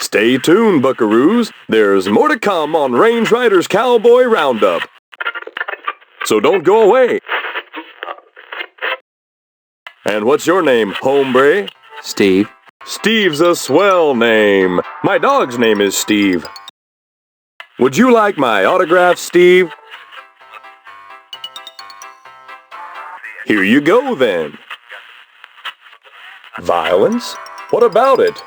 Stay tuned, buckaroos. There's more to come on Range Riders Cowboy Roundup. So don't go away. And what's your name, hombre? Steve. Steve's a swell name. My dog's name is Steve. Would you like my autograph, Steve? Here you go, then. Violence? What about it?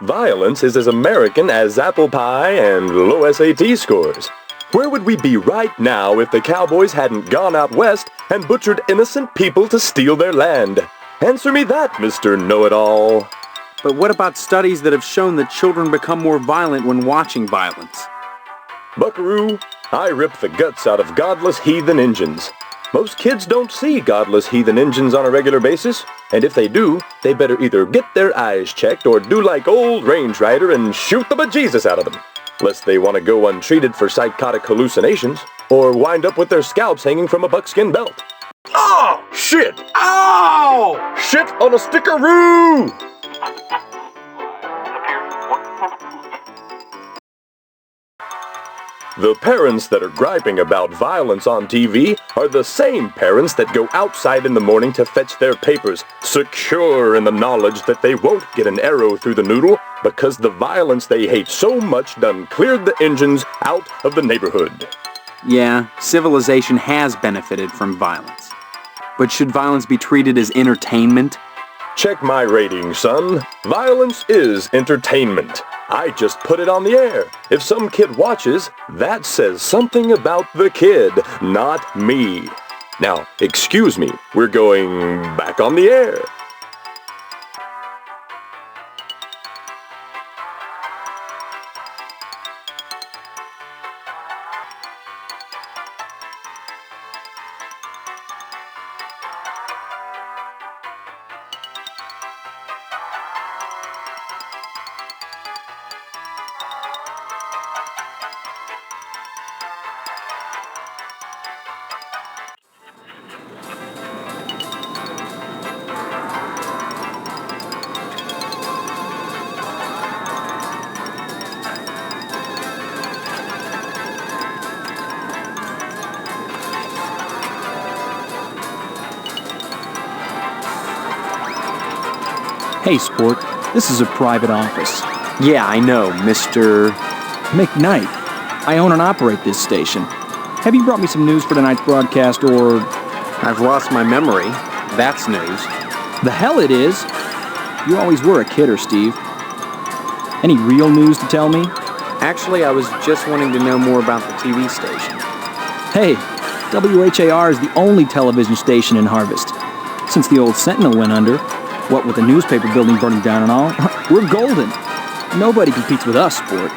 Violence is as American as apple pie and low SAT scores. Where would we be right now if the cowboys hadn't gone out west and butchered innocent people to steal their land? Answer me that, Mr. Know-It-All. But what about studies that have shown that children become more violent when watching violence? Buckaroo, I rip the guts out of godless heathen Injuns. Most kids don't see godless heathen Injuns on a regular basis, and if they do, they better either get their eyes checked or do like old Range Rider and shoot the bejesus out of them, lest they want to go untreated for psychotic hallucinations, or wind up with their scalps hanging from a buckskin belt. Oh, shit! Ow! Shit on a stickaroo! The parents that are griping about violence on TV are the same parents that go outside in the morning to fetch their papers, secure in the knowledge that they won't get an arrow through the noodle because the violence they hate so much done cleared the Injuns out of the neighborhood. Yeah, civilization has benefited from violence. But should violence be treated as entertainment? Check my rating, son. Violence is entertainment. I just put it on the air. If some kid watches, that says something about the kid, not me. Now, excuse me, we're going back on the air. Hey, Sport, this is a private office. Yeah, I know, Mr. McKnight. I own and operate this station. Have you brought me some news for tonight's broadcast, or... I've lost my memory. That's news. The hell it is! You always were a kidder, Steve. Any real news to tell me? Actually, I was just wanting to know more about the TV station. Hey, WHAR is the only television station in Harvest. Since the old Sentinel went under, what with the newspaper building burning down and all, we're golden. Nobody competes with us, Sport.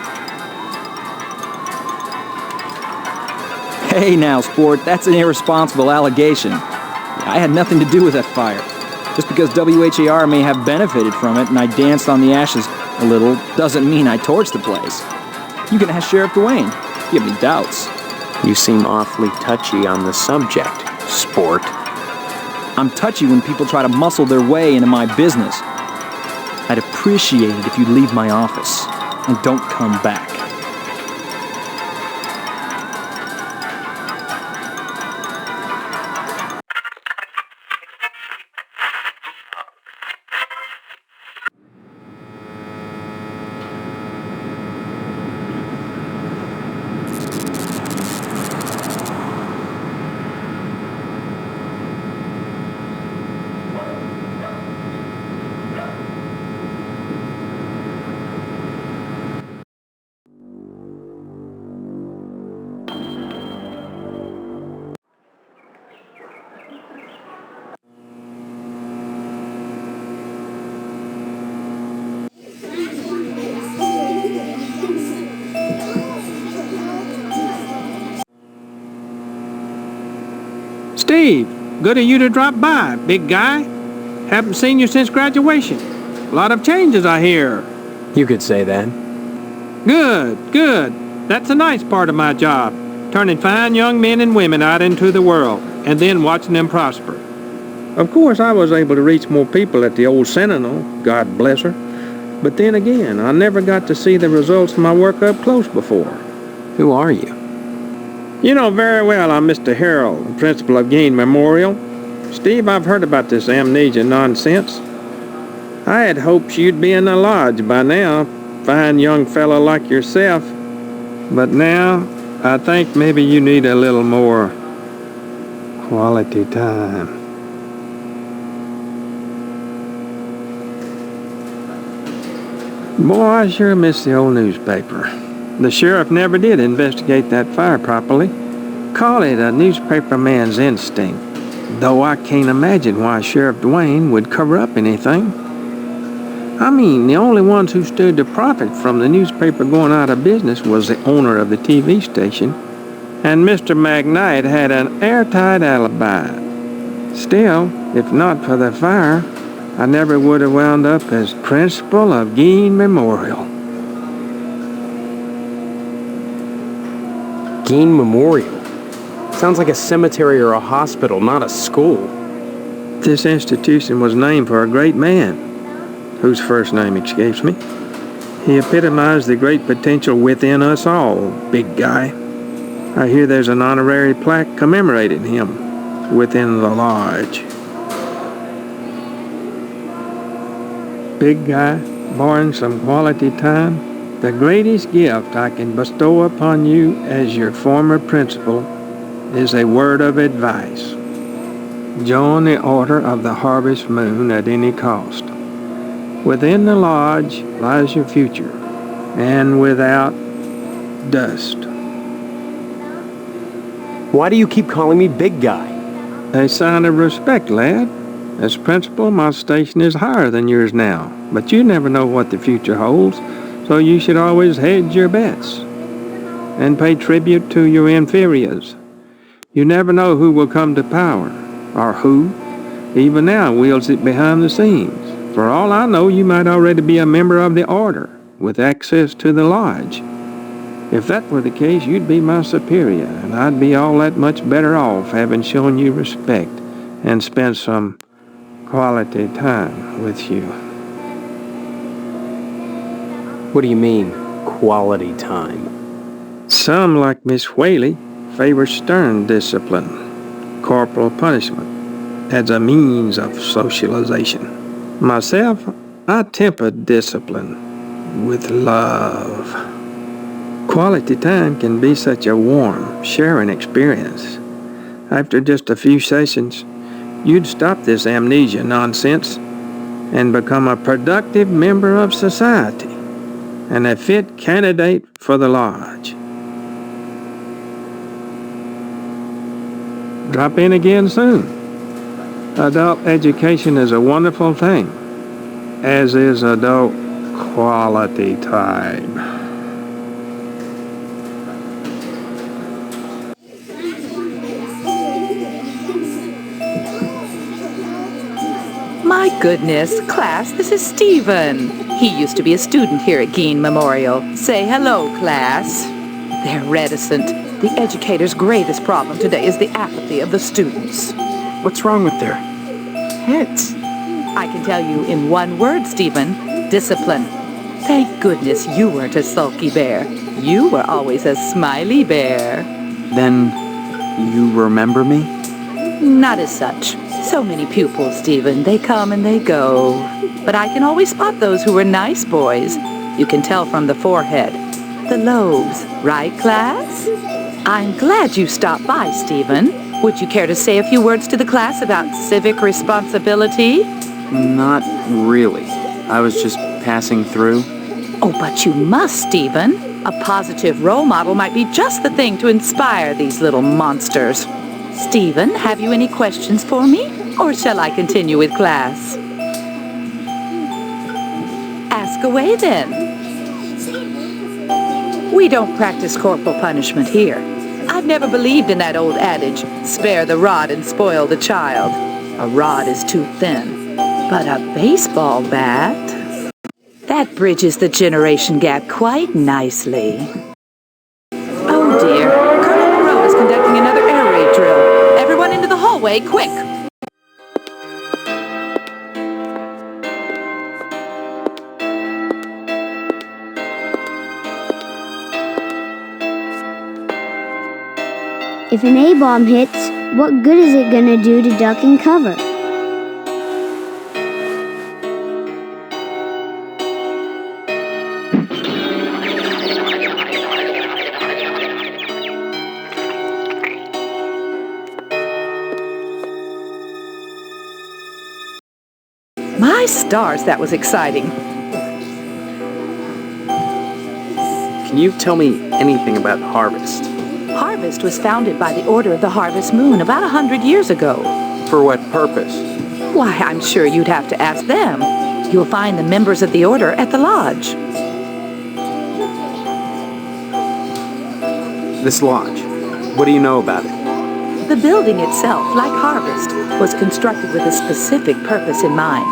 Hey now, Sport, that's an irresponsible allegation. I had nothing to do with that fire. Just because WHAR may have benefited from it and I danced on the ashes a little doesn't mean I torched the place. You can ask Sheriff Dwayne if you have any doubts. You seem awfully touchy on the subject, Sport. I'm touchy when people try to muscle their way into my business. I'd appreciate it if you'd leave my office and don't come back. Steve, good of you to drop by, big guy. Haven't seen you since graduation. A lot of changes, I hear. You could say that. Good, good. That's a nice part of my job. turning fine young men and women out into the world, and then watching them prosper. Of course, I was able to reach more people at the old Sentinel, God bless her. But then again, I never got to see the results of my work up close before. Who are you? You know very well I'm Mr. Harrell, the principal of Gain Memorial. Steve, I've heard about this amnesia nonsense. I had hoped you'd be in the lodge by now, fine young fellow like yourself. But now, I think maybe you need a little more quality time. Boy, I sure miss the old newspaper. The sheriff never did investigate that fire properly. Call it a newspaper man's instinct, though I can't imagine why Sheriff Dwayne would cover up anything. I mean, the only ones who stood to profit from the newspaper going out of business was the owner of the TV station, and Mr. McKnight had an airtight alibi. Still, if not for the fire, I never would have wound up as principal of Gain Memorial. Gain Memorial? Sounds like a cemetery or a hospital, not a school. This institution was named for a great man, whose first name escapes me. He epitomized the great potential within us all, big guy. I hear there's an honorary plaque commemorating him within the lodge. Big guy, barring some quality time, the greatest gift I can bestow upon you as your former principal is a word of advice. Join the Order of the Harvest Moon at any cost. Within the lodge lies your future, and without, dust. Why do you keep calling me big guy? A sign of respect, lad. As principal, my station is higher than yours now, but you never know what the future holds, so you should always hedge your bets and pay tribute to your inferiors. You never know who will come to power, or who, even now, wields it behind the scenes. For all I know, you might already be a member of the Order, with access to the lodge. If that were the case, you'd be my superior, and I'd be all that much better off having shown you respect and spent some quality time with you. What do you mean, quality time? Some, like Miss Whaley, favor stern discipline, corporal punishment, as a means of socialization. Myself, I temper discipline with love. Quality time can be such a warm, sharing experience. After just a few sessions, you'd stop this amnesia nonsense and become a productive member of society and a fit candidate for the lodge. Drop in again soon. Adult education is a wonderful thing, as is adult quality time. My goodness, class, this is Stephen. He used to be a student here at Gain Memorial. Say hello, class. They're reticent. The educator's greatest problem today is the apathy of the students. What's wrong with their heads? I can tell you in one word, Stephen, discipline. Thank goodness you weren't a sulky bear. You were always a smiley bear. Then you remember me? Not as such. So many pupils, Stephen. They come and they go. But I can always spot those who were nice boys. You can tell from the forehead. The lobes, right, class? I'm glad you stopped by, Stephen. Would you care to say a few words to the class about civic responsibility? Not really. I was just passing through. Oh, but you must, Stephen. A positive role model might be just the thing to inspire these little monsters. Stephen, have you any questions for me? Or shall I continue with class? Ask away, then. We don't practice corporal punishment here. I've never believed in that old adage, spare the rod and spoil the child. A rod is too thin, but a baseball bat? That bridges the generation gap quite nicely. Oh dear, Colonel away, quick! If an A-bomb hits, what good is it gonna do to duck and cover? My stars, that was exciting. Can you tell me anything about Harvest? Harvest was founded by the Order of the Harvest Moon about 100 years ago. For what purpose? Why, I'm sure you'd have to ask them. You'll find the members of the Order at the lodge. This lodge, what do you know about it? The building itself, like Harvest, was constructed with a specific purpose in mind.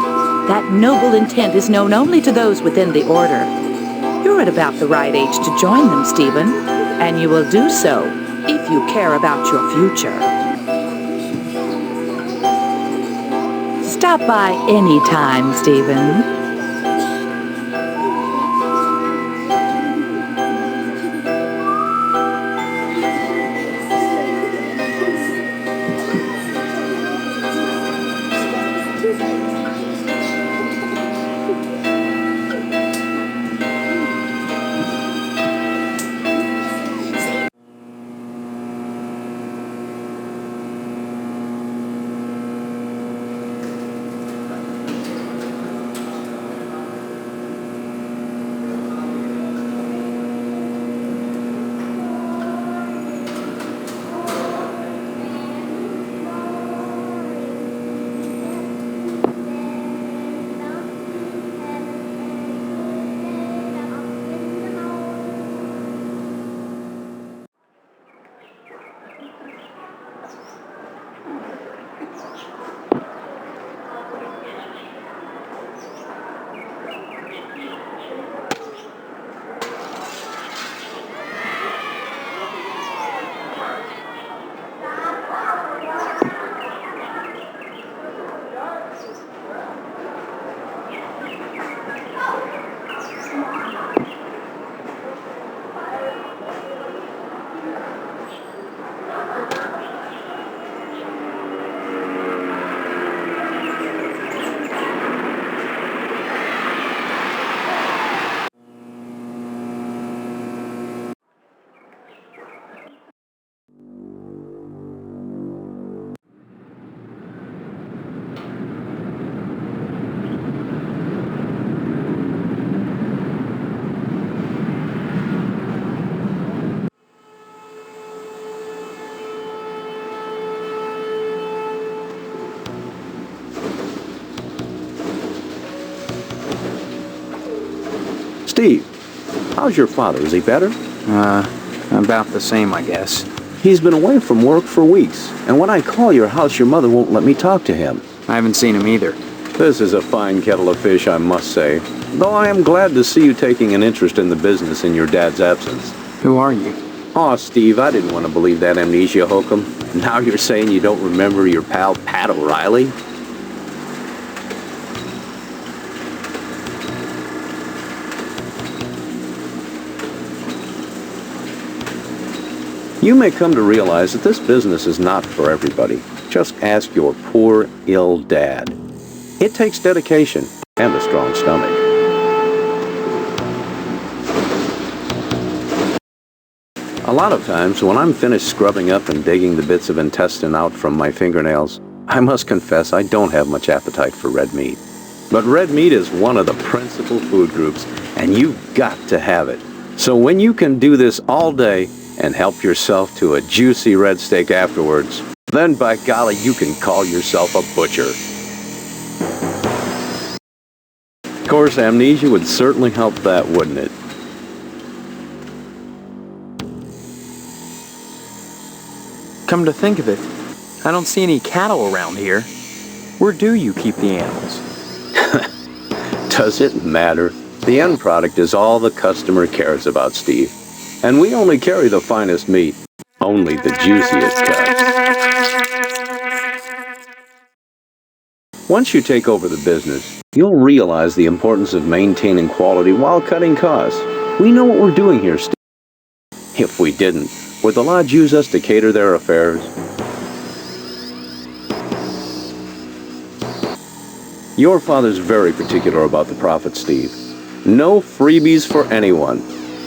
That noble intent is known only to those within the Order. You're at about the right age to join them, Stephen, and you will do so if you care about your future. Stop by any time, Stephen. Steve, how's your father? Is he better? About the same, I guess. He's been away from work for weeks, and when I call your house, your mother won't let me talk to him. I haven't seen him either. This is a fine kettle of fish, I must say. Though I am glad to see you taking an interest in the business in your dad's absence. Who are you? Aw, Steve, I didn't want to believe that amnesia hokum. Now you're saying you don't remember your pal Pat O'Reilly? You may come to realize that this business is not for everybody. Just ask your poor, ill dad. It takes dedication and a strong stomach. A lot of times, when I'm finished scrubbing up and digging the bits of intestine out from my fingernails, I must confess I don't have much appetite for red meat. But red meat is one of the principal food groups, and you've got to have it. So when you can do this all day and help yourself to a juicy red steak afterwards, then by golly, you can call yourself a butcher. Of course, amnesia would certainly help that, wouldn't it? Come to think of it, I don't see any cattle around here. Where do you keep the animals? Does it matter? The end product is all the customer cares about, Steve. And we only carry the finest meat, only the juiciest cuts. Once you take over the business, you'll realize the importance of maintaining quality while cutting costs. We know what we're doing here, Steve. If we didn't, would the lodge use us to cater their affairs? Your father's very particular about the profit, Steve. No freebies for anyone.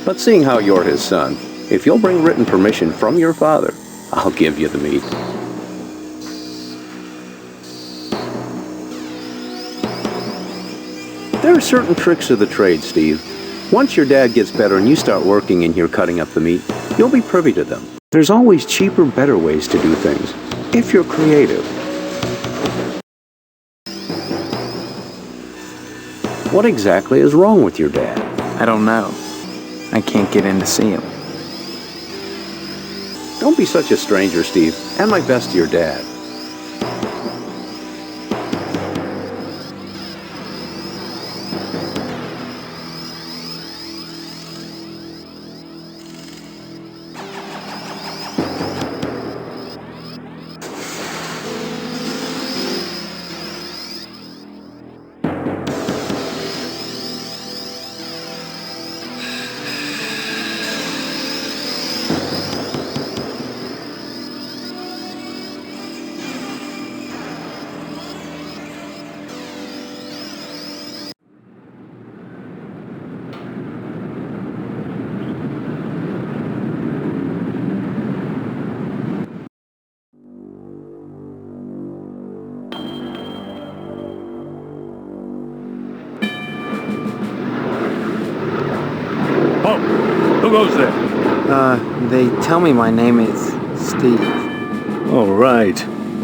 But seeing how you're his son, if you'll bring written permission from your father, I'll give you the meat. There are certain tricks of the trade, Steve. Once your dad gets better and you start working and you're cutting up the meat, you'll be privy to them. There's always cheaper, better ways to do things, if you're creative. What exactly is wrong with your dad? I don't know. I can't get in to see him. Don't be such a stranger, Steve, and my best to your dad. Who goes there? They tell me my name is Steve. Oh, right.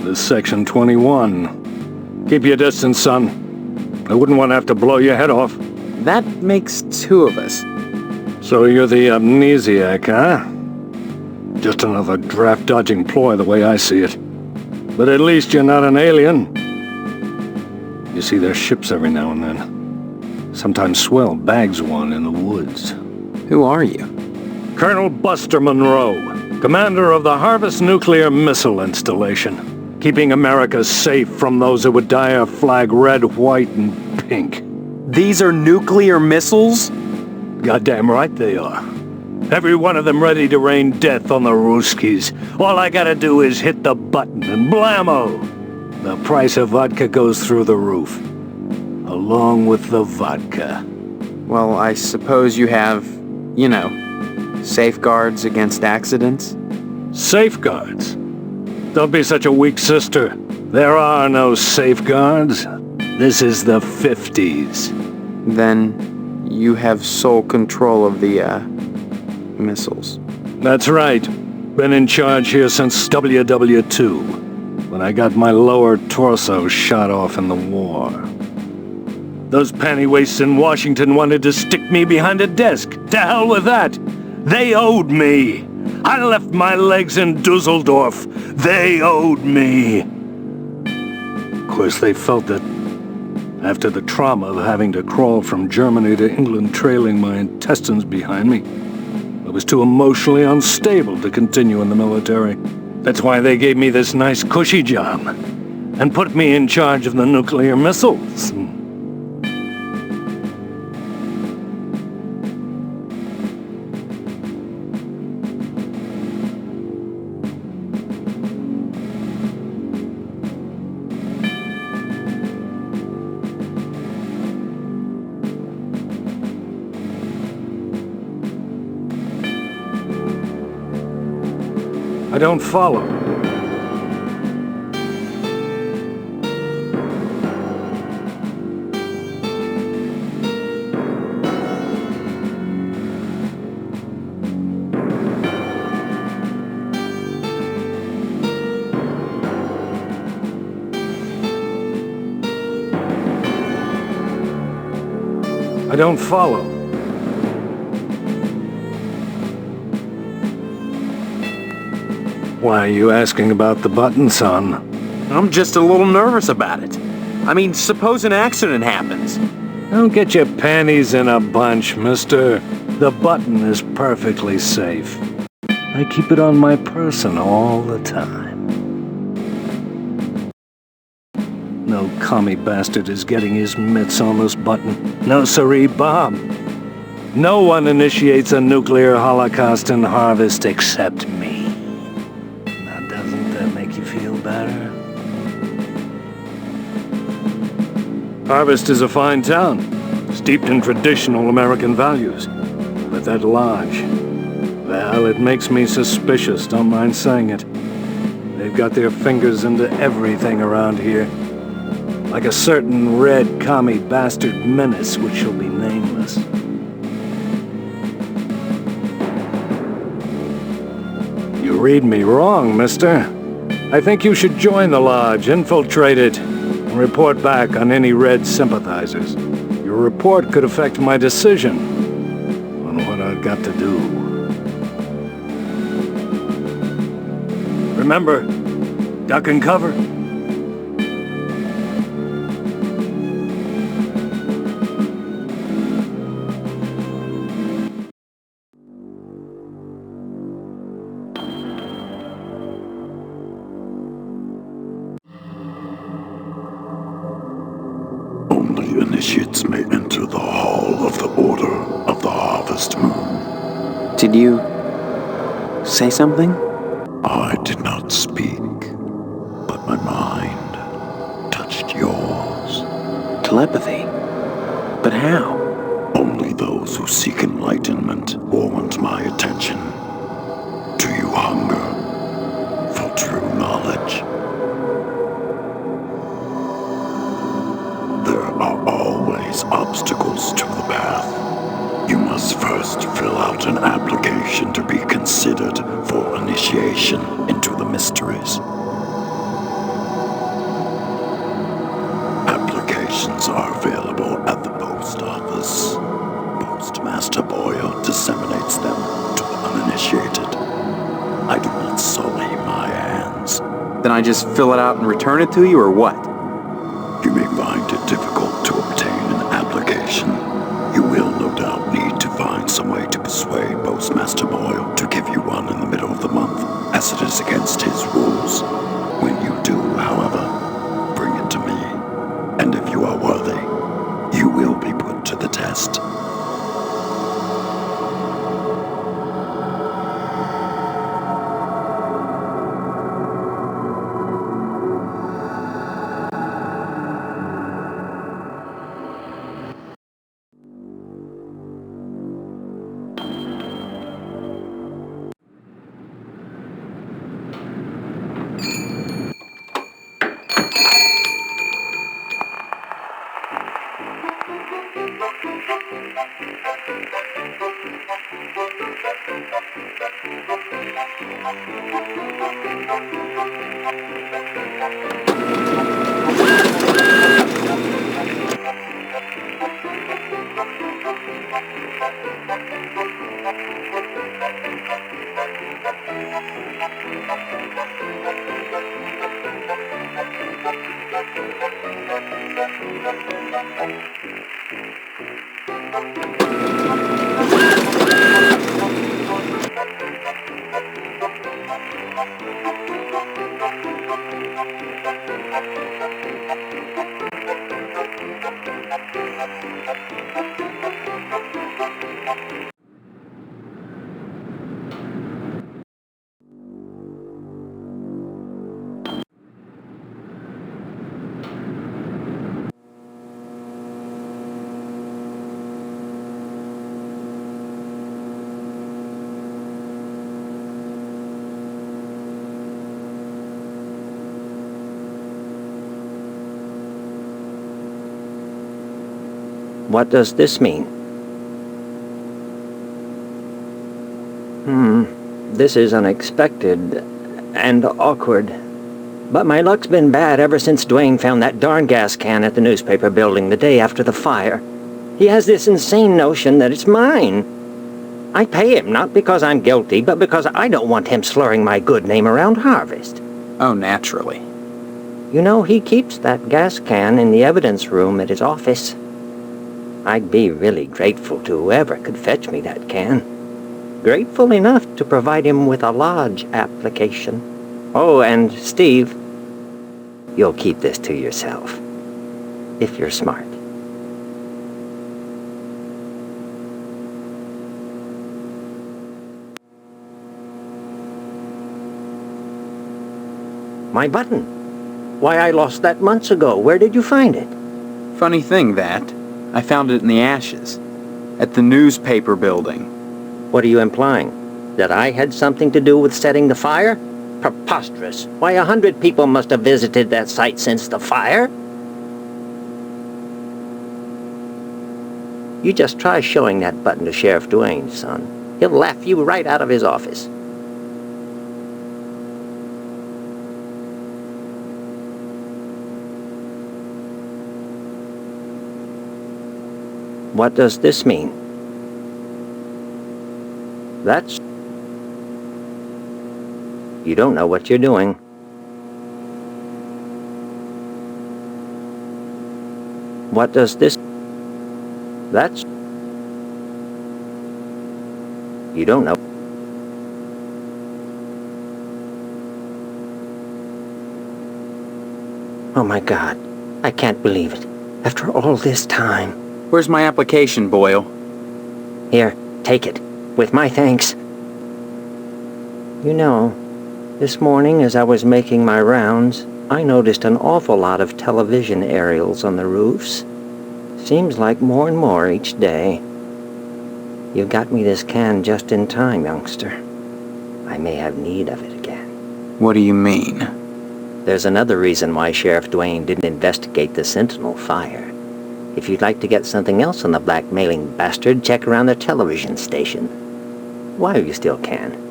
This is Section 21. Keep your distance, son. I wouldn't want to have to blow your head off. That makes two of us. So you're the amnesiac, huh? Just another draft-dodging ploy the way I see it. But at least you're not an alien. You see their ships every now and then. Sometimes swell bags one in the woods. Who are you? Colonel Buster Monroe, commander of the Harvest Nuclear Missile Installation, keeping America safe from those who would dye our flag red, white, and pink. These are nuclear missiles? Goddamn right they are. Every one of them ready to rain death on the Ruskies. All I gotta do is hit the button and blammo! The price of vodka goes through the roof. Along with the vodka. Well, I suppose you have, you know, safeguards against accidents? Safeguards? Don't be such a weak sister. There are no safeguards. This is the 50s. Then you have sole control of the, missiles. That's right. Been in charge here since WW2, when I got my lower torso shot off in the war. Those pantywaists in Washington wanted to stick me behind a desk. To hell with that. They owed me. I left my legs in Dusseldorf. They owed me. Of course, they felt that after the trauma of having to crawl from Germany to England trailing my intestines behind me, I was too emotionally unstable to continue in the military. That's why they gave me this nice cushy job and put me in charge of the nuclear missiles. I don't follow. I don't follow. Why are you asking about the button, son? I'm just a little nervous about it. I mean, suppose an accident happens. Don't get your panties in a bunch, mister. The button is perfectly safe. I keep it on my person all the time. No commie bastard is getting his mitts on this button. No siree, Bob. No one initiates a nuclear holocaust in Harvest except me. Now, doesn't that make you feel better? Harvest is a fine town, steeped in traditional American values. But that lodge, well, it makes me suspicious, don't mind saying it. They've got their fingers into everything around here. Like a certain red commie bastard menace which shall be nameless. You read me wrong, mister. I think you should join the lodge, infiltrate it, and report back on any red sympathizers. Your report could affect my decision on what I've got to do. Remember, duck and cover. Only initiates may enter the Hall of the Order of the Harvest Moon. Did you say something? I did not speak, but my mind touched yours. Telepathy? But how? Only those who seek enlightenment warrant my attention. Do you hunger for true knowledge? There are always obstacles to the path. You must first fill out an application to be considered for initiation into the mysteries. Applications are available at the post office. Postmaster Boyle disseminates them to the uninitiated. I do not sully my hands. Then I just fill it out and return it to you, or what? You may find it difficult to obtain an application. You will no doubt need to find some way to persuade Postmaster Boyle to give you one in the middle of the month, as it is against his rules. When you do, however, bring it to me, and if you are worthy, you will be put to the test. What does this mean? This is unexpected and awkward. But my luck's been bad ever since Dwayne found that darn gas can at the newspaper building the day after the fire. He has this insane notion that it's mine. I pay him not because I'm guilty, but because I don't want him slurring my good name around Harvest. Oh, naturally. You know, he keeps that gas can in the evidence room at his office. I'd be really grateful to whoever could fetch me that can. Grateful enough to provide him with a lodge application. Oh, and Steve, you'll keep this to yourself. if you're smart. My button. Why, I lost that months ago. Where did you find it? Funny thing, that. I found it in the ashes. At the newspaper building. What are you implying? That I had something to do with setting the fire? Preposterous. Why, 100 people must have visited that site since the fire. You just try showing that button to Sheriff Dwayne, son. He'll laugh you right out of his office. What does this mean? That's... You don't know what you're doing. What does this... That's... You don't know. Oh my God, I can't believe it. After all this time. Where's my application, Boyle? Here, take it. With my thanks. You know, this morning as I was making my rounds, I noticed an awful lot of television aerials on the roofs. Seems like more and more each day. You got me this can just in time, youngster. I may have need of it again. What do you mean? There's another reason why Sheriff Dwayne didn't investigate the Sentinel fire. If you'd like to get something else on the blackmailing bastard, check around the television station. While you still can.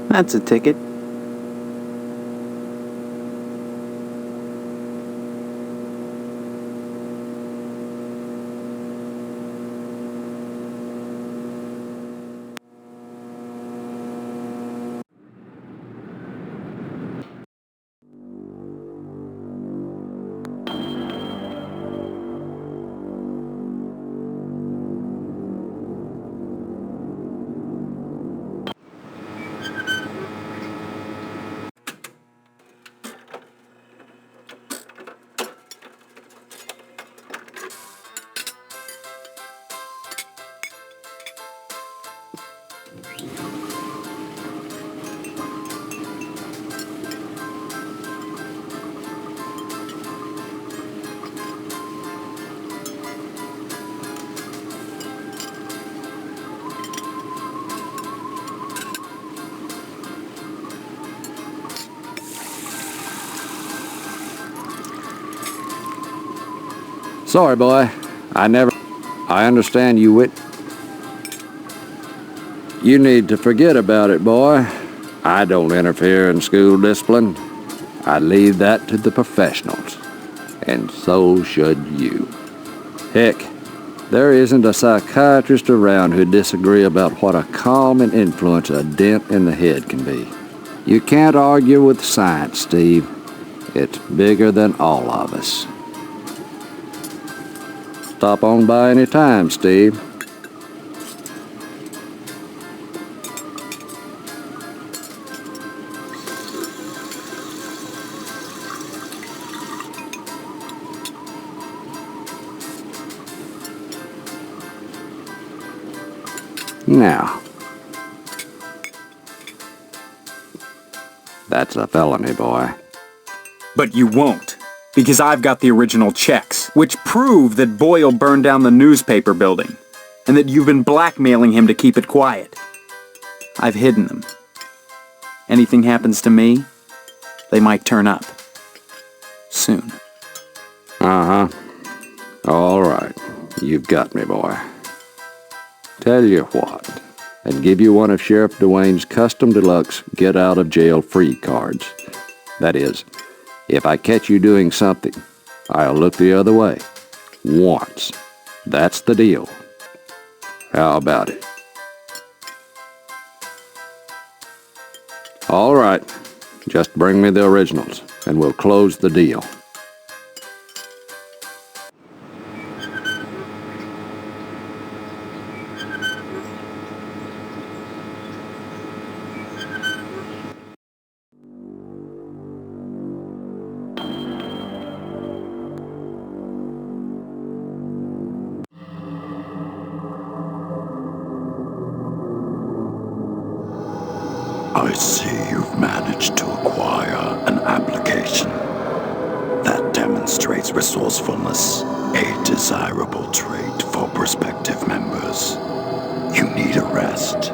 That's a ticket. Sorry, boy. I understand you You need to forget about it, boy. I don't interfere in school discipline. I leave that to the professionals. And so should you. Heck, there isn't a psychiatrist around who'd disagree about what a calming influence a dent in the head can be. You can't argue with science, Steve. It's bigger than all of us. Stop on by any time, Steve. Now, that's a felony, boy. But you won't, because I've got the original checks, which prove that Boyle burned down the newspaper building, and that you've been blackmailing him to keep it quiet. I've hidden them. Anything happens to me, they might turn up. Soon. Uh-huh. All right. You've got me, boy. Tell you what, I'd give you one of Sheriff Dwayne's custom deluxe get-out-of-jail-free cards. That is, if I catch you doing something, I'll look the other way. Once. That's the deal. How about it? All right. Just bring me the originals, and we'll close the deal. I see you've managed to acquire an application that demonstrates resourcefulness, a desirable trait for prospective members. You need a rest.